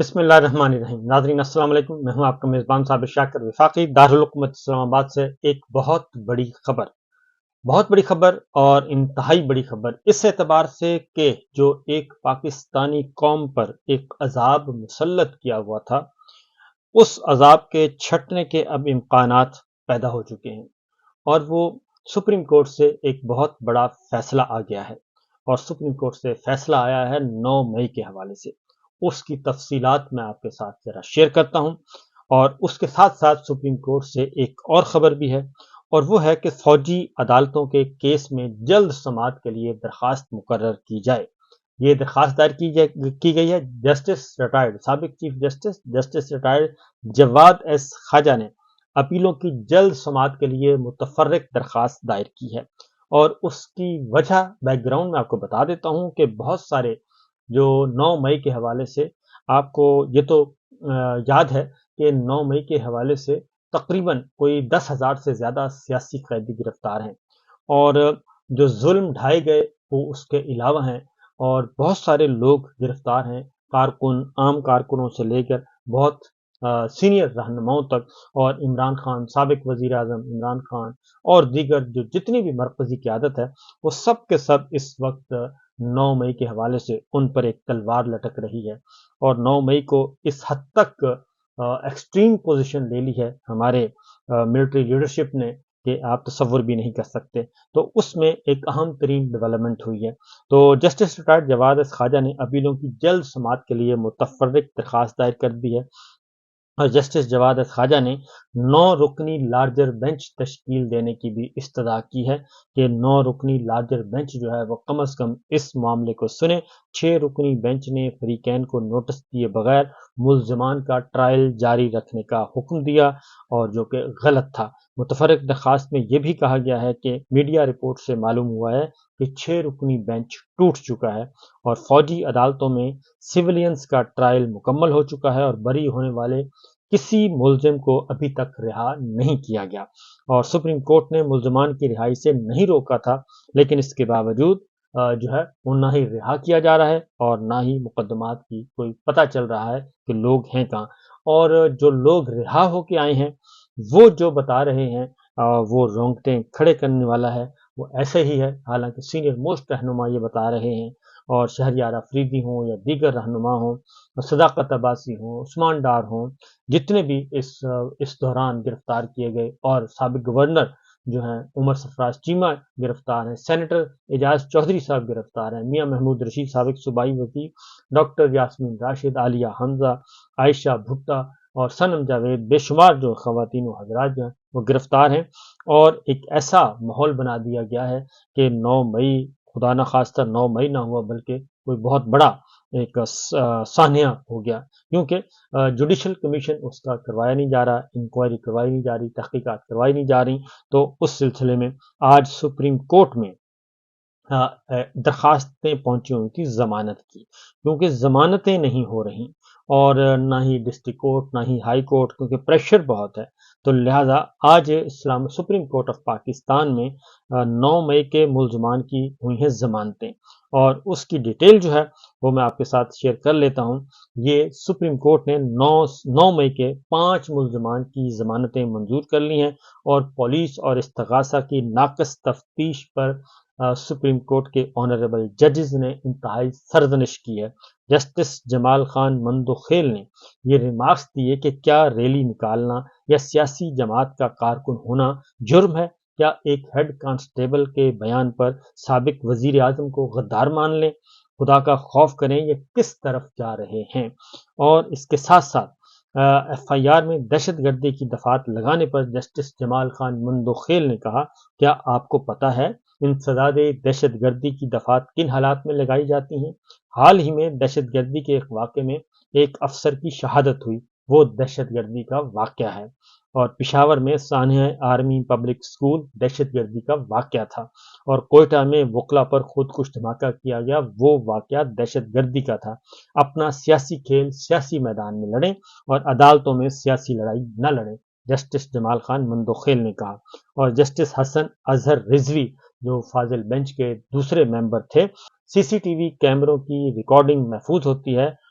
بسم اللہ الرحمن الرحیم۔ ناظرین السلام علیکم، میں ہوں آپ کا میزبان صابر شاکر وفاقی دارالحکومت اسلام آباد سے۔ ایک بہت بڑی خبر اور انتہائی بڑی خبر اس اعتبار سے کہ جو ایک پاکستانی قوم پر ایک عذاب مسلط کیا ہوا تھا، اس عذاب کے چھٹنے کے اب امکانات پیدا ہو چکے ہیں، اور وہ سپریم کورٹ سے ایک بہت بڑا فیصلہ آ گیا ہے، اور سپریم کورٹ سے فیصلہ آیا ہے 9 مئی کے حوالے سے۔ اس کی تفصیلات میں آپ کے ساتھ ذرا شیئر کرتا ہوں، اور اس کے ساتھ ساتھ سپریم کورٹ سے ایک اور خبر بھی ہے، اور وہ ہے کہ فوجی عدالتوں کے کیس میں جلد سماعت کے لیے درخواست مقرر کی جائے۔ یہ درخواست دائر کی گئی ہے جسٹس ریٹائرڈ سابق چیف جسٹس ریٹائرڈ جواد ایس خواجہ نے اپیلوں کی جلد سماعت کے لیے متفرق درخواست دائر کی ہے، اور اس کی وجہ بیک گراؤنڈ میں آپ کو بتا دیتا ہوں کہ بہت سارے جو 9 مئی کے حوالے سے آپ کو یہ تو یاد ہے کہ 9 مئی کے حوالے سے تقریباً کوئی 10,000 سے زیادہ سیاسی قیدی گرفتار ہیں، اور جو ظلم ڈھائے گئے وہ اس کے علاوہ ہیں، اور بہت سارے لوگ گرفتار ہیں، کارکن، عام کارکنوں سے لے کر بہت سینئر رہنماؤں تک، اور عمران خان، سابق وزیر اعظم عمران خان اور دیگر جو جتنی بھی مرکزی قیادت ہے، وہ سب کے سب اس وقت 9 مئی کے حوالے سے ان پر ایک تلوار لٹک رہی ہے، اور 9 مئی کو اس حد تک ایکسٹریم پوزیشن لے لی ہے ہمارے ملٹری لیڈرشپ نے کہ آپ تصور بھی نہیں کر سکتے۔ تو اس میں ایک اہم ترین ڈیولپمنٹ ہوئی ہے۔ تو جسٹس ریٹائرڈ جواد ایس خواجہ نے اپیلوں کی جلد سماعت کے لیے متفرق درخواست دائر کر دی ہے، اور جسٹس جواد ایس خواجہ نے 9 رکنی لارجر بینچ تشکیل دینے کی بھی استدعا کی ہے کہ 9 رکنی لارجر بینچ جو ہے وہ کم از کم اس معاملے کو سنے۔ 6 رکنی بینچ نے فریقین کو نوٹس دیے بغیر ملزمان کا ٹرائل جاری رکھنے کا حکم دیا، اور جو کہ غلط تھا۔ متفرق درخواست میں یہ بھی کہا گیا ہے کہ میڈیا رپورٹ سے معلوم ہوا ہے کہ 6 رکنی بینچ ٹوٹ چکا ہے، اور فوجی عدالتوں میں سیولینز کا ٹرائل مکمل ہو چکا ہے، اور بری ہونے والے کسی ملزم کو ابھی تک رہا نہیں کیا گیا، اور سپریم کورٹ نے ملزمان کی رہائی سے نہیں روکا تھا، لیکن اس کے باوجود جو ہے وہ نہ ہی رہا کیا جا رہا ہے، اور نہ ہی مقدمات کی کوئی پتہ چل رہا ہے کہ لوگ ہیں کہاں، اور جو لوگ رہا ہو کے آئے ہیں وہ جو بتا رہے ہیں وہ رونگٹیں کھڑے کرنے والا ہے۔ وہ ایسے ہی ہے، حالانکہ سینئر موسٹ رہنما یہ بتا رہے ہیں، اور شہریار افریدی ہوں یا دیگر رہنما ہوں، صداقت عباسی ہوں، عثمان ڈار ہوں، جتنے بھی اس دوران گرفتار کیے گئے، اور سابق گورنر جو ہیں عمر سرفراز چیمہ گرفتار ہیں، سینیٹر اعجاز چودھری صاحب گرفتار ہیں، میاں محمود رشید سابق صوبائی وزیر، ڈاکٹر یاسمین راشد، عالیہ حمزہ، عائشہ بھٹا اور صنم جاوید، بے شمار جو خواتین و حضرات جو ہیں وہ گرفتار ہیں، اور ایک ایسا ماحول بنا دیا گیا ہے کہ 9 مئی خدا نخواستہ 9 مئی نہ ہوا بلکہ کوئی بہت بڑا ایک سانحہ ہو گیا، کیونکہ جوڈیشل کمیشن اس کا کروایا نہیں جا رہا، انکوائری کروائی نہیں جا رہی، تحقیقات کروائی نہیں جا رہی۔ تو اس سلسلے میں آج سپریم کورٹ میں درخواستیں پہنچی ہوئی تھی ضمانت کی، کیونکہ ضمانتیں نہیں ہو رہی، اور نہ ہی ڈسٹرکٹ کورٹ نہ ہی ہائی کورٹ، کیونکہ پریشر بہت ہے، تو لہٰذا آج سپریم کورٹ آف پاکستان میں 9 مئی کے ملزمان کی ہوئی ہیں ضمانتیں، اور اس کی ڈیٹیل جو ہے وہ میں آپ کے ساتھ شیئر کر لیتا ہوں۔ یہ سپریم کورٹ نے 9 مئی کے 5 ملزمان کی ضمانتیں منظور کر لی ہیں، اور پولیس اور استغاثہ کی ناقص تفتیش پر سپریم کورٹ کے آنریبل ججز نے انتہائی سرزنش کی ہے۔ جسٹس جمال خان مندوخیل نے یہ ریمارکس دیے کہ کیا ریلی نکالنا یا سیاسی جماعت کا کارکن ہونا جرم ہے؟ کیا ایک ہیڈ کانسٹیبل کے بیان پر سابق وزیر اعظم کو غدار مان لیں؟ خدا کا خوف کریں، یہ کس طرف جا رہے ہیں؟ اور اس کے ساتھ ساتھ ایف آئی آر میں دہشت گردی کی دفعات لگانے پر جسٹس جمال خان مندوخیل نے کہا، کیا آپ کو پتہ ہے انسداد دہشت گردی کی دفعات کن حالات میں لگائی جاتی ہیں؟ حال ہی میں دہشت گردی کے ایک واقعے میں ایک افسر کی شہادت ہوئی، وہ دہشت گردی کا واقعہ ہے، اور پشاور میں سانحہ آرمی پبلک سکول دہشت گردی کا واقعہ تھا، اور کوئٹہ میں وکلا پر خودکش دھماکہ کیا گیا، وہ واقعہ دہشت گردی کا تھا۔ اپنا سیاسی کھیل سیاسی میدان میں لڑیں، اور عدالتوں میں سیاسی لڑائی نہ لڑیں، جسٹس جمال خان مندوخیل نے کہا۔ اور جسٹس حسن اظہر رضوی جو فاضل بینچ کے دوسرے ممبر تھے، سی سی ٹی وی کیمروں کی ریکارڈنگ محفوظ ہوتی ہے،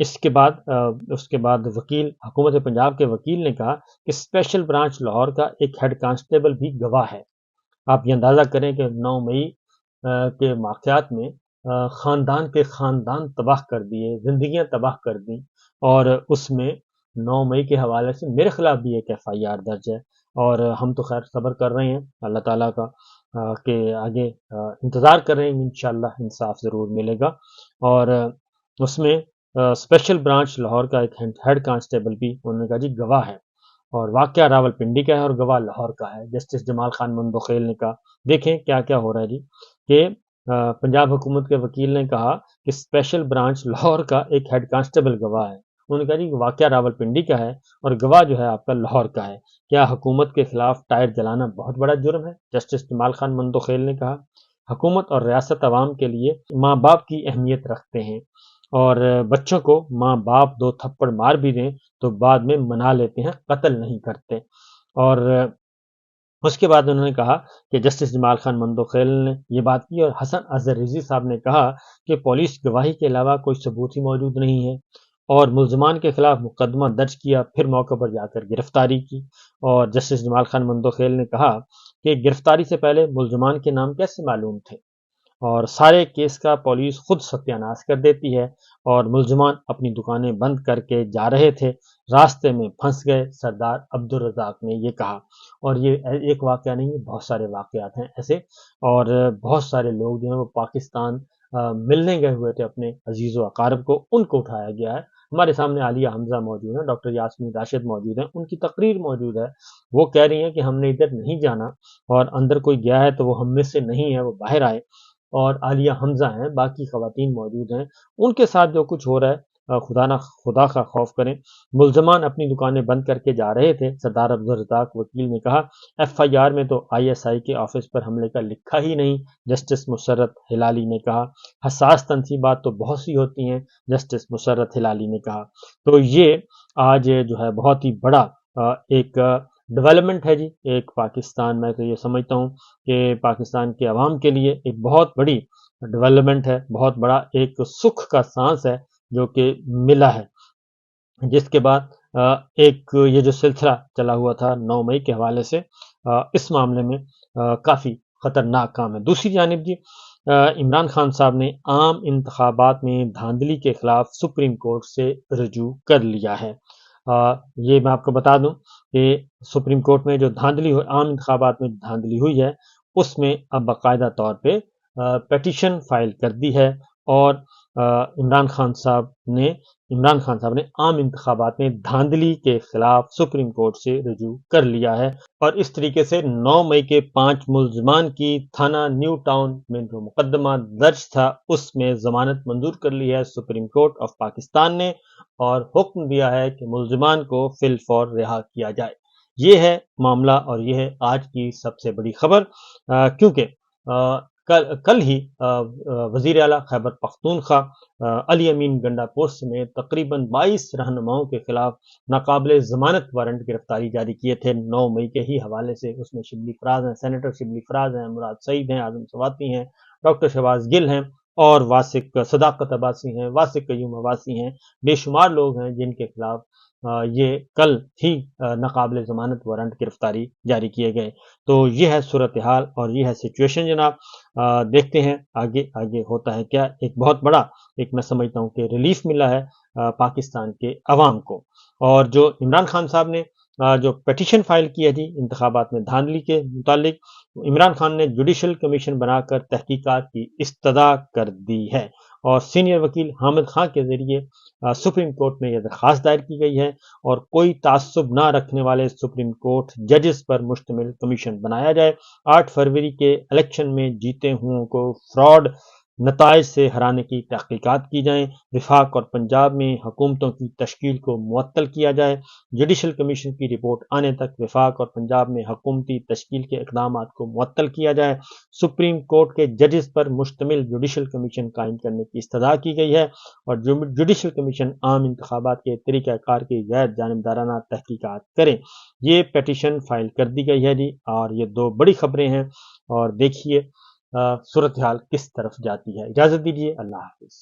اس کے بعد وکیل حکومت پنجاب کے وکیل نے کہا کہ اسپیشل برانچ لاہور کا ایک ہیڈ کانسٹیبل بھی گواہ ہے۔ آپ یہ اندازہ کریں کہ 9 مئی کے واقعات میں خاندان کے خاندان تباہ کر دیے، زندگیاں تباہ کر دیں، اور اس میں 9 مئی کے حوالے سے میرے خلاف بھی ایک FIR درج ہے، اور ہم تو خیر صبر کر رہے ہیں اللہ تعالیٰ کا کہ آگے انتظار کر رہے ہیں، انشاءاللہ انصاف ضرور ملے گا۔ اور اس میں اسپیشل برانچ لاہور کا ایک ہیڈ کانسٹیبل بھی انہوں نے کہا جی گواہ ہے، اور واقعہ راول پنڈی کا ہے اور گواہ لاہور کا ہے۔ جسٹس جمال خان مندوخیل نے کہا دیکھیں کیا کیا ہو رہا ہے جی، کہ پنجاب حکومت کے وکیل نے کہا کہ اسپیشل برانچ لاہور کا ایک ہیڈ کانسٹیبل گواہ ہے، انہوں نے کہا جی واقعہ راول پنڈی کا ہے اور گواہ جو ہے آپ کا لاہور کا ہے، کیا حکومت کے خلاف ٹائر جلانا بہت بڑا جرم ہے؟ جسٹس جمال خان مندوخیل نے کہا حکومت اور ریاست عوام کے لیے ماں باپ کی اہمیت رکھتے ہیں، اور بچوں کو ماں باپ 2 تھپڑ مار بھی دیں تو بعد میں منا لیتے ہیں، قتل نہیں کرتے۔ اور اس کے بعد انہوں نے کہا کہ جسٹس جمال خان مندوخیل نے یہ بات کی، اور حسن اظہر رضوی صاحب نے کہا کہ پولیس گواہی کے علاوہ کوئی ثبوت ہی موجود نہیں ہے، اور ملزمان کے خلاف مقدمہ درج کیا، پھر موقع پر جا کر گرفتاری کی۔ اور جسٹس جمال خان مندوخیل نے کہا کہ گرفتاری سے پہلے ملزمان کے نام کیسے معلوم تھے، اور سارے کیس کا پولیس خود ستیہ ناش کر دیتی ہے، اور ملزمان اپنی دکانیں بند کر کے جا رہے تھے، راستے میں پھنس گئے، سردار عبدالرزاق نے یہ کہا۔ اور یہ ایک واقعہ نہیں ہے، بہت سارے واقعات ہیں ایسے، اور بہت سارے لوگ جو ہیں وہ پاکستان ملنے گئے ہوئے تھے اپنے عزیز و اقارب کو، ان کو اٹھایا گیا ہے۔ ہمارے سامنے عالیہ حمزہ موجود ہیں، ڈاکٹر یاسمین راشد موجود ہیں، ان کی تقریر موجود ہے، وہ کہہ رہی ہیں کہ ہم نے ادھر نہیں جانا، اور اندر کوئی گیا ہے تو وہ ہم میں سے نہیں ہے، وہ باہر آئے۔ اور عالیہ حمزہ ہیں، باقی خواتین موجود ہیں، ان کے ساتھ جو کچھ ہو رہا ہے خدا کا خوف کریں۔ ملزمان اپنی دکانیں بند کر کے جا رہے تھے، سردار عبدالرزاق وکیل نے کہا FIR میں تو ISI کے آفس پر حملے کا لکھا ہی نہیں۔ جسٹس مسرت ہلالی نے کہا حساس تنصیبات تو بہت سی ہوتی ہیں، جسٹس مسرت ہلالی نے کہا۔ تو یہ آج جو ہے بہت ہی بڑا ایک ڈیولپمنٹ ہے جی، ایک پاکستان، میں تو یہ سمجھتا ہوں کہ پاکستان کے عوام کے لیے ایک بہت بڑی ڈیولپمنٹ ہے، بہت بڑا ایک سکھ کا سانس ہے جو کہ ملا ہے، جس کے بعد ایک یہ جو سلسلہ چلا ہوا تھا 9 مئی کے حوالے سے، اس معاملے میں کافی خطرناک کام ہے۔ دوسری جانب جی عمران خان صاحب نے عام انتخابات میں دھاندلی کے خلاف سپریم کورٹ سے رجوع کر لیا ہے۔ یہ میں آپ کو بتا دوں کہ سپریم کورٹ میں جو دھاندلی ہوئی، عام انتخابات میں دھاندلی ہوئی ہے، اس میں اب باقاعدہ طور پہ پیٹیشن فائل کر دی ہے، اور عمران خان صاحب نے عام انتخابات میں دھاندلی کے خلاف سپریم کورٹ سے رجوع کر لیا ہے، اور اس طریقے سے 9 مئی کے 5 ملزمان کی تھانہ نیو ٹاؤن میں جو مقدمہ درج تھا اس میں ضمانت منظور کر لی ہے سپریم کورٹ آف پاکستان نے، اور حکم دیا ہے کہ ملزمان کو فی الفور رہا کیا جائے۔ یہ ہے معاملہ، اور یہ ہے آج کی سب سے بڑی خبر، کیونکہ کل ہی وزیر اعلیٰ خیبر پختونخوا علی امین گنڈاپور سمیت تقریباً 22 رہنماؤں کے خلاف ناقابل ضمانت وارنٹ گرفتاری جاری کیے تھے 9 مئی کے ہی حوالے سے۔ اس میں شبلی فراز ہیں، سینیٹر شبلی فراز ہیں، مراد سعید ہیں، اعظم سواتی ہیں، ڈاکٹر شہباز گل ہیں، اور واسق صداقت عباسی ہیں، واسق قیوم عباسی ہیں، بے شمار لوگ ہیں جن کے خلاف یہ کل ہی ناقابل ضمانت وارنٹ گرفتاری جاری کیے گئے۔ تو یہ ہے صورتحال اور یہ ہے سچویشن جناب۔ دیکھتے ہیں آگے ہوتا ہے کیا۔ ایک بہت بڑا میں سمجھتا ہوں کہ ریلیف ملا ہے پاکستان کے عوام کو۔ اور جو عمران خان صاحب نے جو پیٹیشن فائل کی ہے جی انتخابات میں دھاندلی کے متعلق، عمران خان نے جوڈیشل کمیشن بنا کر تحقیقات کی استدعا کر دی ہے، اور سینئر وکیل حامد خان کے ذریعے سپریم کورٹ میں یہ درخواست دائر کی گئی ہے، اور کوئی تعصب نہ رکھنے والے سپریم کورٹ ججز پر مشتمل کمیشن بنایا جائے۔ 8 فروری کے الیکشن میں جیتے ہوں کو فراڈ نتائج سے ہرانے کی تحقیقات کی جائیں۔ وفاق اور پنجاب میں حکومتوں کی تشکیل کو معطل کیا جائے۔ جوڈیشل کمیشن کی رپورٹ آنے تک وفاق اور پنجاب میں حکومتی تشکیل کے اقدامات کو معطل کیا جائے۔ سپریم کورٹ کے ججز پر مشتمل جوڈیشل کمیشن قائم کرنے کی استدعا کی گئی ہے، اور جوڈیشل کمیشن عام انتخابات کے طریقہ کار کی غیر جانبدارانہ تحقیقات کریں۔ یہ پیٹیشن فائل کر دی گئی ہے جی، اور یہ 2 بڑی خبریں ہیں، اور دیکھیے صورتحال کس طرف جاتی ہے۔ اجازت دیجیے، اللہ حافظ۔